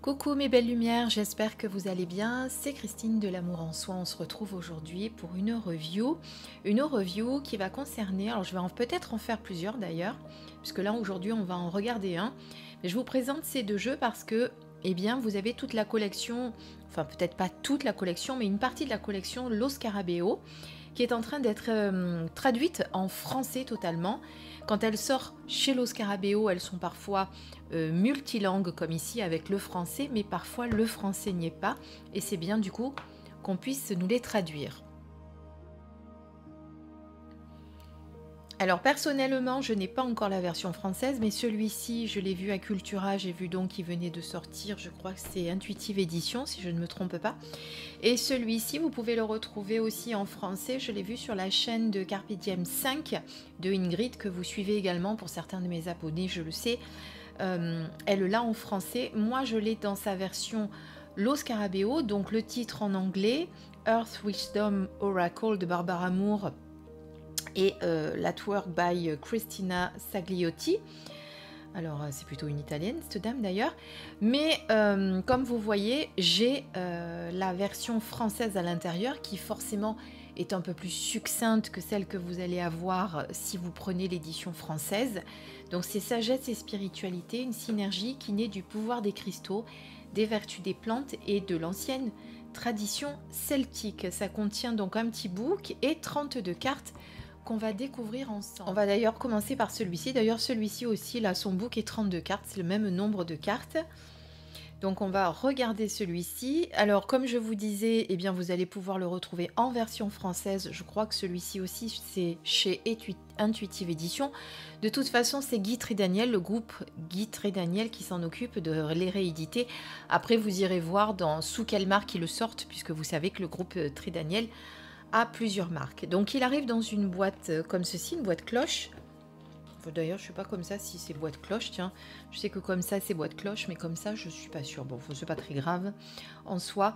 Coucou mes belles lumières, j'espère que vous allez bien. C'est Christine de l'Amour en Soi. On se retrouve aujourd'hui pour une review qui va concerner, alors je vais peut-être en faire plusieurs d'ailleurs, puisque là aujourd'hui on va en regarder un. Mais je vous présente ces deux jeux parce que, eh bien, vous avez toute la collection, enfin peut-être pas toute la collection, mais une partie de la collection Lo Scarabeo, qui est en train d'être traduite en français totalement. Quand elles sortent chez Lo Scarabeo, elles sont parfois multilangues comme ici avec le français, mais parfois le français n'y est pas, et c'est bien du coup qu'on puisse nous les traduire. Alors personnellement, je n'ai pas encore la version française, mais celui-ci, je l'ai vu à Cultura, j'ai vu donc qu'il venait de sortir, je crois que c'est Intuitive Édition, si je ne me trompe pas. Et celui-ci, vous pouvez le retrouver aussi en français, je l'ai vu sur la chaîne de Carpe Diem 5 de Ingrid, que vous suivez également pour certains de mes abonnés, je le sais. Elle l'a en français, moi je l'ai dans sa version Lo Scarabeo, donc le titre en anglais, Earth Wisdom Oracle de Barbara Moore, et L'artwork by Cristina Sagliotti. Alors c'est plutôt une italienne cette dame d'ailleurs, mais comme vous voyez j'ai la version française à l'intérieur qui forcément est un peu plus succincte que celle que vous allez avoir si vous prenez l'édition française. Donc c'est sagesse et spiritualité, une synergie qui naît du pouvoir des cristaux, des vertus des plantes et de l'ancienne tradition celtique. Ça contient donc un petit book et 32 cartes qu'on va découvrir ensemble. On va d'ailleurs commencer par celui-ci. D'ailleurs, celui-ci aussi, là, son book est 32 cartes. C'est le même nombre de cartes. Donc, on va regarder celui-ci. Alors, comme je vous disais, eh bien, vous allez pouvoir le retrouver en version française. Je crois que celui-ci aussi, c'est chez Intuitive Édition. De toute façon, c'est Guy Trédaniel, le groupe Guy Trédaniel qui s'en occupe de les rééditer. Après, vous irez voir sous quelle marque ils le sortent, puisque vous savez que le groupe Trédaniel à plusieurs marques. Donc il arrive dans une boîte comme ceci, une boîte cloche. D'ailleurs je sais pas comme ça si c'est boîte cloche, tiens, je sais que comme ça c'est boîte cloche, mais comme ça je suis pas sûre. Bon, c'est pas très grave en soi.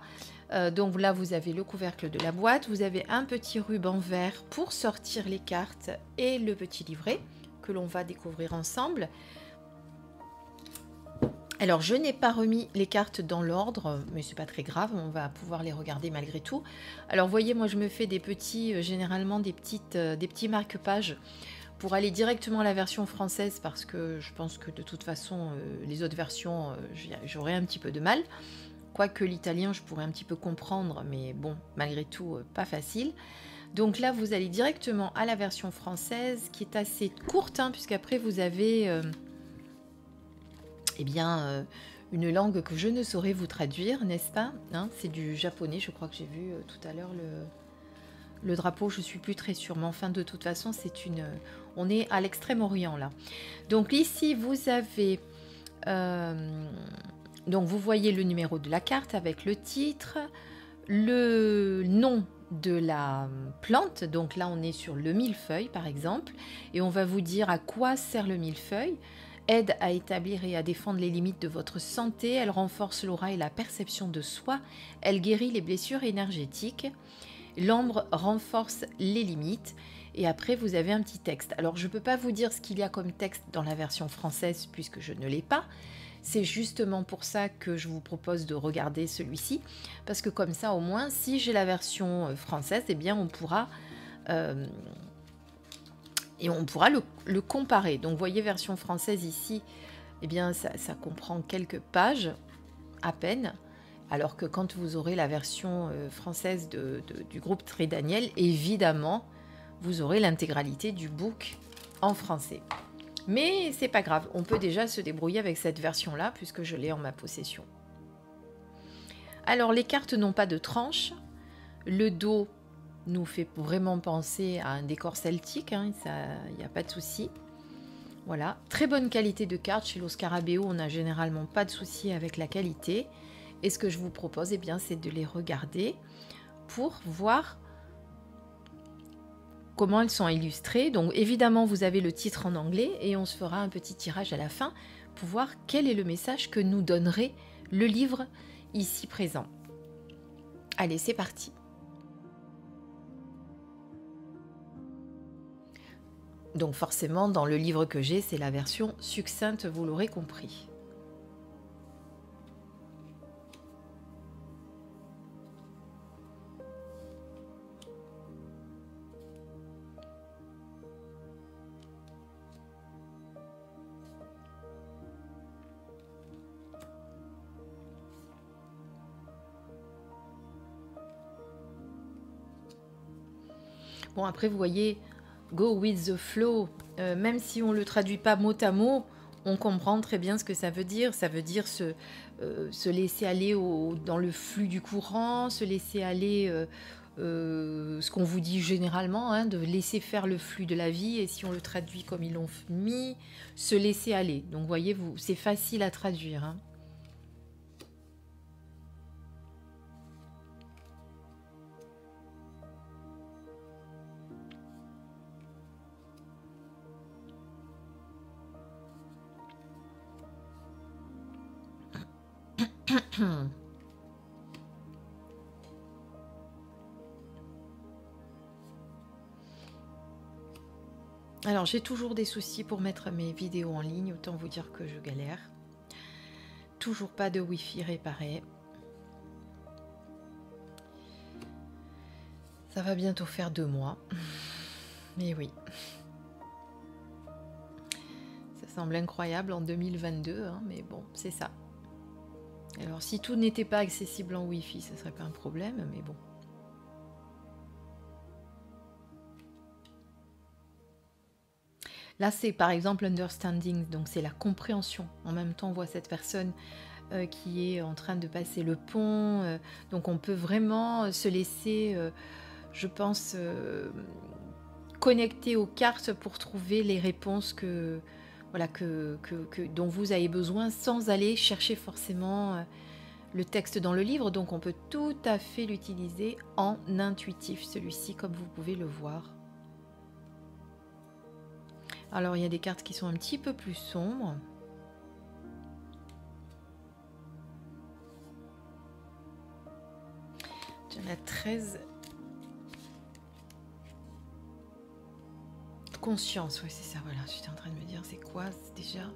Donc là vous avez le couvercle de la boîte, vous avez un petit ruban vert pour sortir les cartes et le petit livret que l'on va découvrir ensemble. Alors, je n'ai pas remis les cartes dans l'ordre, mais c'est pas très grave, on va pouvoir les regarder malgré tout. Alors, vous voyez, moi, je me fais des petits, généralement des petits marque-pages pour aller directement à la version française parce que je pense que de toute façon, les autres versions, j'aurais un petit peu de mal. Quoique l'italien, je pourrais un petit peu comprendre, mais bon, malgré tout, pas facile. Donc là, vous allez directement à la version française qui est assez courte, hein, puisqu'après, vous avez... eh bien, une langue que je ne saurais vous traduire, n'est-ce pas, hein? C'est du japonais, je crois que j'ai vu tout à l'heure le drapeau, je suis plus très sûre, mais enfin, de toute façon, on est à l'extrême-orient, là. Donc ici, vous avez... donc, vous voyez le numéro de la carte avec le titre, le nom de la plante. Donc là, on est sur le millefeuille, par exemple, et on va vous dire à quoi sert le millefeuille. Aide à établir et à défendre les limites de votre santé, elle renforce l'aura et la perception de soi, elle guérit les blessures énergétiques, l'ambre renforce les limites, et après vous avez un petit texte. Alors je ne peux pas vous dire ce qu'il y a comme texte dans la version française puisque je ne l'ai pas, c'est justement pour ça que je vous propose de regarder celui-ci, parce que comme ça au moins si j'ai la version française, eh bien on pourra... et on pourra le comparer. Donc, vous voyez, version française ici, eh bien, ça comprend quelques pages à peine. Alors que quand vous aurez la version française du groupe Trédaniel, évidemment, vous aurez l'intégralité du book en français. Mais c'est pas grave, on peut déjà se débrouiller avec cette version-là, puisque je l'ai en ma possession. Alors, les cartes n'ont pas de tranche. Le dos nous fait vraiment penser à un décor celtique, hein, il n'y a pas de souci. Voilà, très bonne qualité de cartes. Chez Lo Scarabeo, on n'a généralement pas de souci avec la qualité. Et ce que je vous propose, eh bien, c'est de les regarder pour voir comment elles sont illustrées. Donc évidemment, vous avez le titre en anglais et on se fera un petit tirage à la fin pour voir quel est le message que nous donnerait le livre ici présent. Allez, c'est parti. Donc forcément, dans le livre que j'ai, c'est la version succincte, vous l'aurez compris. Bon, après, vous voyez, go with the flow, même si on ne le traduit pas mot à mot, on comprend très bien ce que ça veut dire. Ça veut dire se laisser aller dans le flux du courant, se laisser aller, ce qu'on vous dit généralement, hein, de laisser faire le flux de la vie. Et si on le traduit comme ils l'ont mis, se laisser aller. Donc, voyez, c'est facile à traduire, hein. Alors, j'ai toujours des soucis pour mettre mes vidéos en ligne, autant vous dire que je galère. Toujours pas de Wi-Fi réparé. Ça va bientôt faire 2 mois. Mais oui. Ça semble incroyable en 2022, hein, mais bon, c'est ça. Alors, si tout n'était pas accessible en Wi-Fi, ça serait pas un problème, mais bon. Là, c'est par exemple understanding, donc c'est la compréhension. En même temps, on voit cette personne qui est en train de passer le pont. Donc, on peut vraiment se laisser, je pense, connecter aux cartes pour trouver les réponses voilà, dont vous avez besoin sans aller chercher forcément le texte dans le livre. Donc, on peut tout à fait l'utiliser en intuitif, celui-ci, comme vous pouvez le voir. Alors, il y a des cartes qui sont un petit peu plus sombres. J'en ai 13. Conscience, oui, c'est ça, voilà. J'étais en train de me dire, c'est quoi déjà ?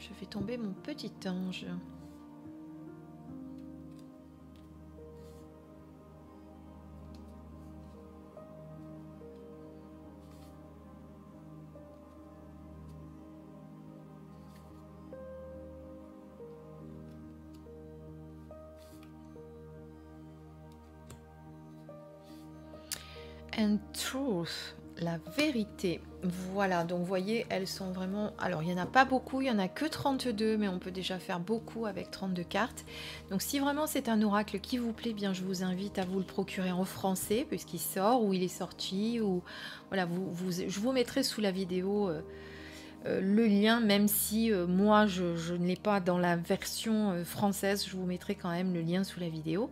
Je fais tomber mon petit ange. And truth, la vérité. Voilà, donc vous voyez, elles sont vraiment... Alors, il n'y en a pas beaucoup, il n'y en a que 32, mais on peut déjà faire beaucoup avec 32 cartes. Donc, si vraiment c'est un oracle qui vous plaît, bien, je vous invite à vous le procurer en français, puisqu'il sort, ou il est sorti, ou... Voilà, je vous mettrai sous la vidéo le lien, même si moi, je ne l'ai pas dans la version française, je vous mettrai quand même le lien sous la vidéo.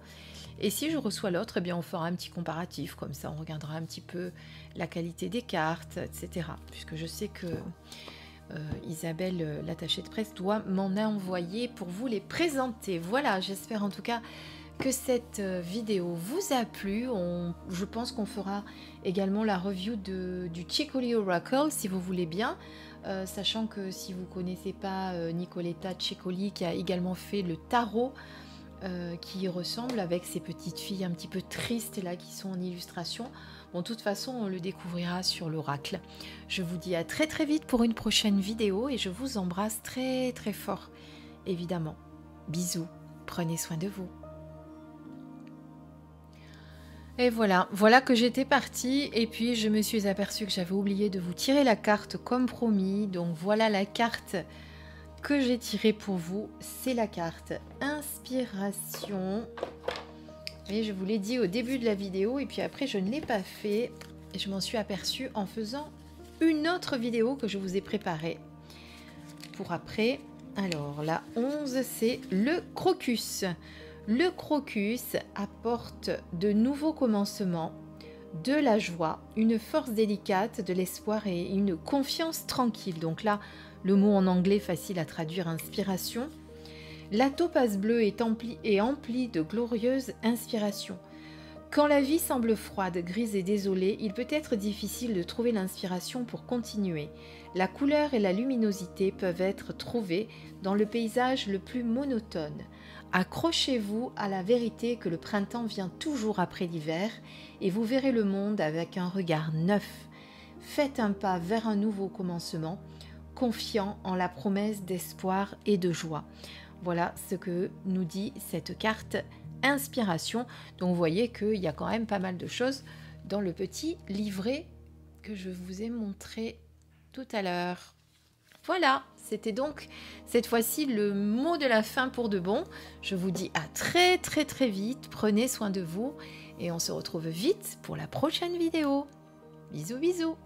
Et si je reçois l'autre, eh bien on fera un petit comparatif, comme ça on regardera un petit peu la qualité des cartes, etc. Puisque je sais que Isabelle, l'attachée de presse, doit m'en envoyer pour vous les présenter. Voilà, j'espère en tout cas que cette vidéo vous a plu. Je pense qu'on fera également la review du Cecoli Oracle, si vous voulez bien. Sachant que si vous ne connaissez pas Nicoletta Cecoli, qui a également fait le tarot, qui y ressemble avec ces petites filles un petit peu tristes là qui sont en illustration. Bon, de toute façon, on le découvrira sur l'oracle. Je vous dis à très très vite pour une prochaine vidéo et je vous embrasse très très fort, évidemment. Bisous, prenez soin de vous. Et voilà que j'étais partie et puis je me suis aperçue que j'avais oublié de vous tirer la carte comme promis. Donc voilà la carte que j'ai tiré pour vous, c'est la carte Inspiration. Et je vous l'ai dit au début de la vidéo et puis après je ne l'ai pas fait. Et je m'en suis aperçue en faisant une autre vidéo que je vous ai préparée pour après. Alors la 11, c'est le crocus. Le crocus apporte de nouveaux commencements, de la joie, une force délicate, de l'espoir et une confiance tranquille. Donc là, le mot en anglais facile à traduire, inspiration. La topaze bleue est emplie de glorieuses inspirations. Quand la vie semble froide, grise et désolée, il peut être difficile de trouver l'inspiration pour continuer. La couleur et la luminosité peuvent être trouvées dans le paysage le plus monotone. Accrochez-vous à la vérité que le printemps vient toujours après l'hiver et vous verrez le monde avec un regard neuf. Faites un pas vers un nouveau commencement, confiant en la promesse d'espoir et de joie. Voilà ce que nous dit cette carte inspiration. Donc vous voyez qu'il y a quand même pas mal de choses dans le petit livret que je vous ai montré tout à l'heure. Voilà, c'était donc cette fois-ci le mot de la fin pour de bon. Je vous dis à très vite, prenez soin de vous et on se retrouve vite pour la prochaine vidéo. Bisous bisous.